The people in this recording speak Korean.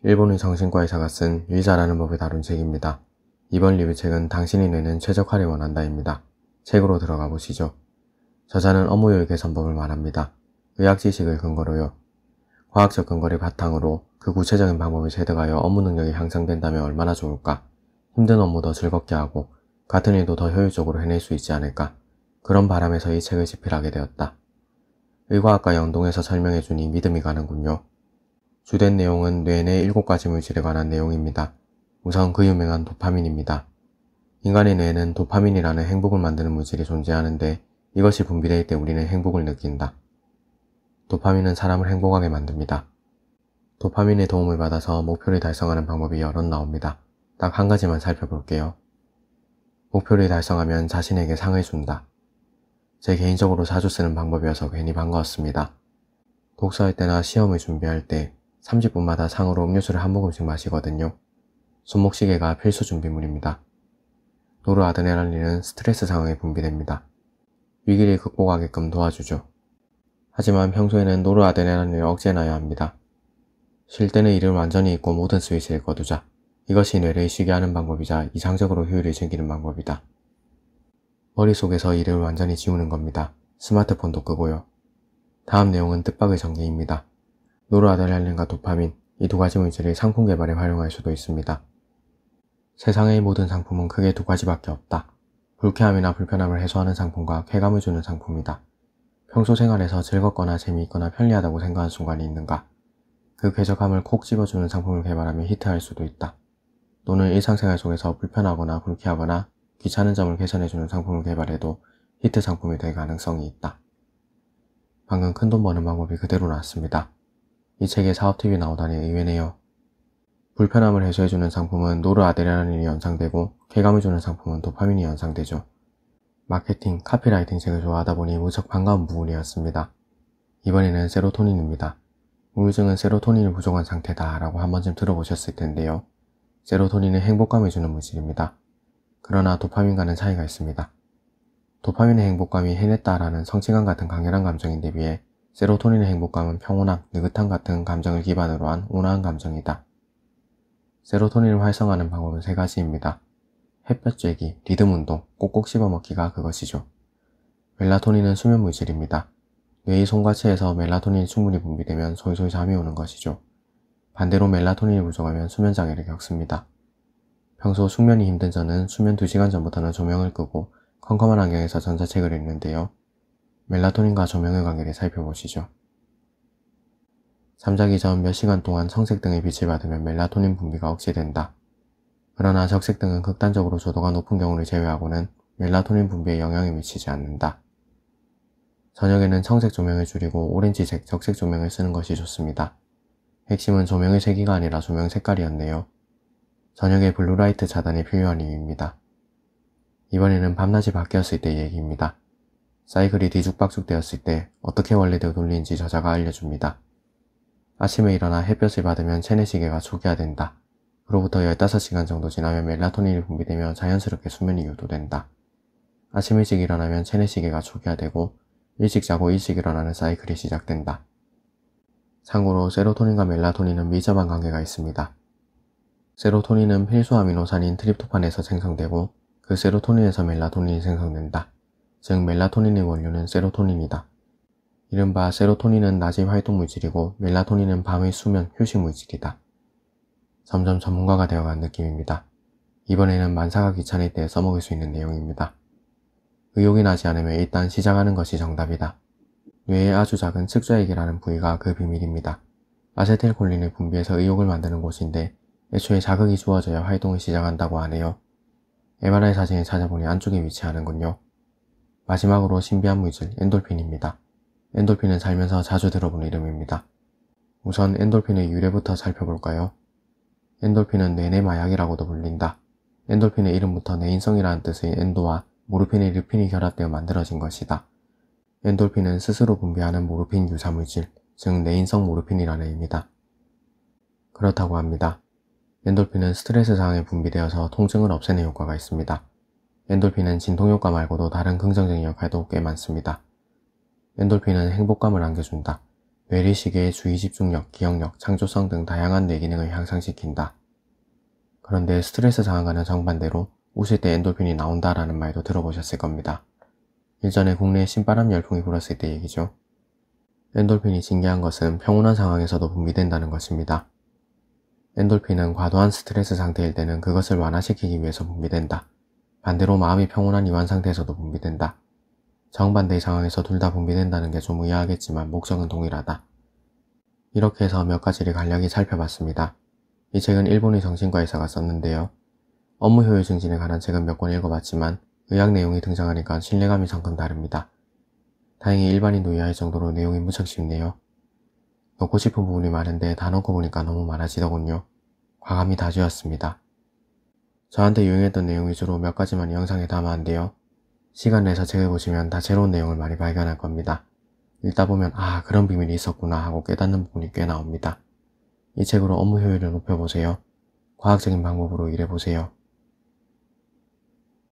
일본의 정신과 의사가 쓴 유의사라는 법을 다룬 책입니다. 이번 리뷰책은 당신이 내는 최적화를 원한다입니다. 책으로 들어가 보시죠. 저자는 업무효율 개선법을 말합니다. 의학 지식을 근거로요. 과학적 근거를 바탕으로 그 구체적인 방법을 체득하여 업무 능력이 향상된다면 얼마나 좋을까? 힘든 업무도 즐겁게 하고 같은 일도 더 효율적으로 해낼 수 있지 않을까? 그런 바람에서 이 책을 집필하게 되었다. 의과학과 연동해서 설명해주니 믿음이 가는군요. 주된 내용은 뇌 내 7가지 물질에 관한 내용입니다. 우선 그 유명한 도파민입니다. 인간의 뇌에는 도파민이라는 행복을 만드는 물질이 존재하는데 이것이 분비될 때 우리는 행복을 느낀다. 도파민은 사람을 행복하게 만듭니다. 도파민의 도움을 받아서 목표를 달성하는 방법이 여럿 나옵니다. 딱 한 가지만 살펴볼게요. 목표를 달성하면 자신에게 상을 준다. 제 개인적으로 자주 쓰는 방법이어서 괜히 반가웠습니다. 독서할 때나 시험을 준비할 때 30분마다 상으로 음료수를 한 모금씩 마시거든요. 손목시계가 필수 준비물입니다. 노르아드레날린은 스트레스 상황에 분비됩니다. 위기를 극복하게끔 도와주죠. 하지만 평소에는 노르아드레날린을 억제해놔야 합니다. 쉴 때는 이를 완전히 잊고 모든 스위치를 꺼두자. 이것이 뇌를 쉬게 하는 방법이자 이상적으로 효율을 즐기는 방법이다. 머릿속에서 이를 완전히 지우는 겁니다. 스마트폰도 끄고요. 다음 내용은 뜻밖의 전개입니다. 노르아드레날린과 도파민, 이 두 가지 물질을 상품 개발에 활용할 수도 있습니다. 세상의 모든 상품은 크게 두 가지밖에 없다. 불쾌함이나 불편함을 해소하는 상품과 쾌감을 주는 상품이다. 평소 생활에서 즐겁거나 재미있거나 편리하다고 생각한 순간이 있는가? 그 쾌적함을 콕 집어주는 상품을 개발하면 히트할 수도 있다. 또는 일상생활 속에서 불편하거나 불쾌하거나 귀찮은 점을 개선해주는 상품을 개발해도 히트 상품이 될 가능성이 있다. 방금 큰돈 버는 방법이 그대로 나왔습니다. 이 책에 사업팁이 나오다니 의외네요. 불편함을 해소해주는 상품은 노르아드레날린이 연상되고 쾌감을 주는 상품은 도파민이 연상되죠. 마케팅, 카피라이팅 책을 좋아하다 보니 무척 반가운 부분이었습니다. 이번에는 세로토닌입니다. 우울증은 세로토닌이 부족한 상태다 라고 한 번쯤 들어보셨을 텐데요. 세로토닌은 행복감을 주는 물질입니다. 그러나 도파민과는 차이가 있습니다. 도파민의 행복감이 해냈다라는 성취감 같은 강렬한 감정인데 비해 세로토닌의 행복감은 평온함, 느긋함 같은 감정을 기반으로 한 온화한 감정이다. 세로토닌을 활성화하는 방법은 3가지입니다. 햇볕 쬐기, 리듬 운동, 꼭꼭 씹어먹기가 그것이죠. 멜라토닌은 수면 물질입니다. 뇌의 손과체에서 멜라토닌이 충분히 분비되면 솔솔 잠이 오는 것이죠. 반대로 멜라토닌이 부족하면 수면장애를 겪습니다. 평소 숙면이 힘든 저는 수면 2시간 전부터는 조명을 끄고 컴컴한 환경에서 전자책을 읽는데요. 멜라토닌과 조명의 관계를 살펴보시죠. 잠자기 전 몇 시간 동안 청색등의 빛을 받으면 멜라토닌 분비가 억제된다. 그러나 적색등은 극단적으로 조도가 높은 경우를 제외하고는 멜라토닌 분비에 영향을 미치지 않는다. 저녁에는 청색 조명을 줄이고 오렌지색, 적색 조명을 쓰는 것이 좋습니다. 핵심은 조명의 세기가 아니라 조명 색깔이었네요. 저녁에 블루라이트 차단이 필요한 이유입니다. 이번에는 밤낮이 바뀌었을 때의 얘기입니다. 사이클이 뒤죽박죽 되었을 때 어떻게 원래대로 돌리는지 저자가 알려줍니다. 아침에 일어나 햇볕을 받으면 체내시계가 초기화된다. 그로부터 15시간 정도 지나면 멜라토닌이 분비되며 자연스럽게 수면이 유도된다. 아침 일찍 일어나면 체내시계가 초기화되고 일찍 자고 일찍 일어나는 사이클이 시작된다. 참고로 세로토닌과 멜라토닌은 밀접한 관계가 있습니다. 세로토닌은 필수 아미노산인 트립토판에서 생성되고 그 세로토닌에서 멜라토닌이 생성된다. 즉 멜라토닌의 원료는 세로토닌이다. 이른바 세로토닌은 낮의 활동 물질이고 멜라토닌은 밤의 수면, 휴식 물질이다. 점점 전문가가 되어간 느낌입니다. 이번에는 만사가 귀찮을 때 써먹을 수 있는 내용입니다. 의욕이 나지 않으면 일단 시작하는 것이 정답이다. 뇌의 아주 작은 측좌액이라는 부위가 그 비밀입니다. 아세틸콜린을 분비해서 의욕을 만드는 곳인데 애초에 자극이 주어져야 활동을 시작한다고 하네요. MRI 사진을 찾아보니 안쪽에 위치하는군요. 마지막으로 신비한 물질 엔돌핀입니다. 엔돌핀은 살면서 자주 들어본 이름입니다. 우선 엔돌핀의 유래부터 살펴볼까요? 엔돌핀은 뇌내 마약이라고도 불린다. 엔돌핀의 이름부터 내인성이라는 뜻의 엔도와 모르핀의 르핀이 결합되어 만들어진 것이다. 엔돌핀은 스스로 분비하는 모르핀 유사물질, 즉 내인성 모르핀이라는 의미다. 그렇다고 합니다. 엔돌핀은 스트레스 상황에 분비되어서 통증을 없애는 효과가 있습니다. 엔돌핀은 진통효과 말고도 다른 긍정적인 역할도 꽤 많습니다. 엔돌핀은 행복감을 안겨준다. 뇌리시계의 주의 집중력, 기억력, 창조성 등 다양한 뇌기능을 향상시킨다. 그런데 스트레스 상황과는 정반대로 웃을 때 엔돌핀이 나온다라는 말도 들어보셨을 겁니다. 일전에 국내에 신바람 열풍이 불었을 때 얘기죠. 엔돌핀이 신기한 것은 평온한 상황에서도 분비된다는 것입니다. 엔돌핀은 과도한 스트레스 상태일 때는 그것을 완화시키기 위해서 분비된다. 반대로 마음이 평온한 이완 상태에서도 분비된다. 정반대의 상황에서 둘 다 분비된다는 게 좀 의아하겠지만 목적은 동일하다. 이렇게 해서 몇 가지를 간략히 살펴봤습니다. 이 책은 일본의 정신과 의사가 썼는데요. 업무 효율 증진에 관한 책은 몇 권 읽어봤지만 의학 내용이 등장하니까 신뢰감이 성큼 다릅니다. 다행히 일반인도 이해할 정도로 내용이 무척 쉽네요. 넣고 싶은 부분이 많은데 다 넣고 보니까 너무 많아지더군요. 과감히 다 지웠습니다. 저한테 유용했던 내용 위주로 몇 가지만 영상에 담아왔는데요. 시간 내서 책을 보시면 다 새로운 내용을 많이 발견할 겁니다. 읽다 보면 아 그런 비밀이 있었구나 하고 깨닫는 부분이 꽤 나옵니다. 이 책으로 업무 효율을 높여보세요. 과학적인 방법으로 일해보세요.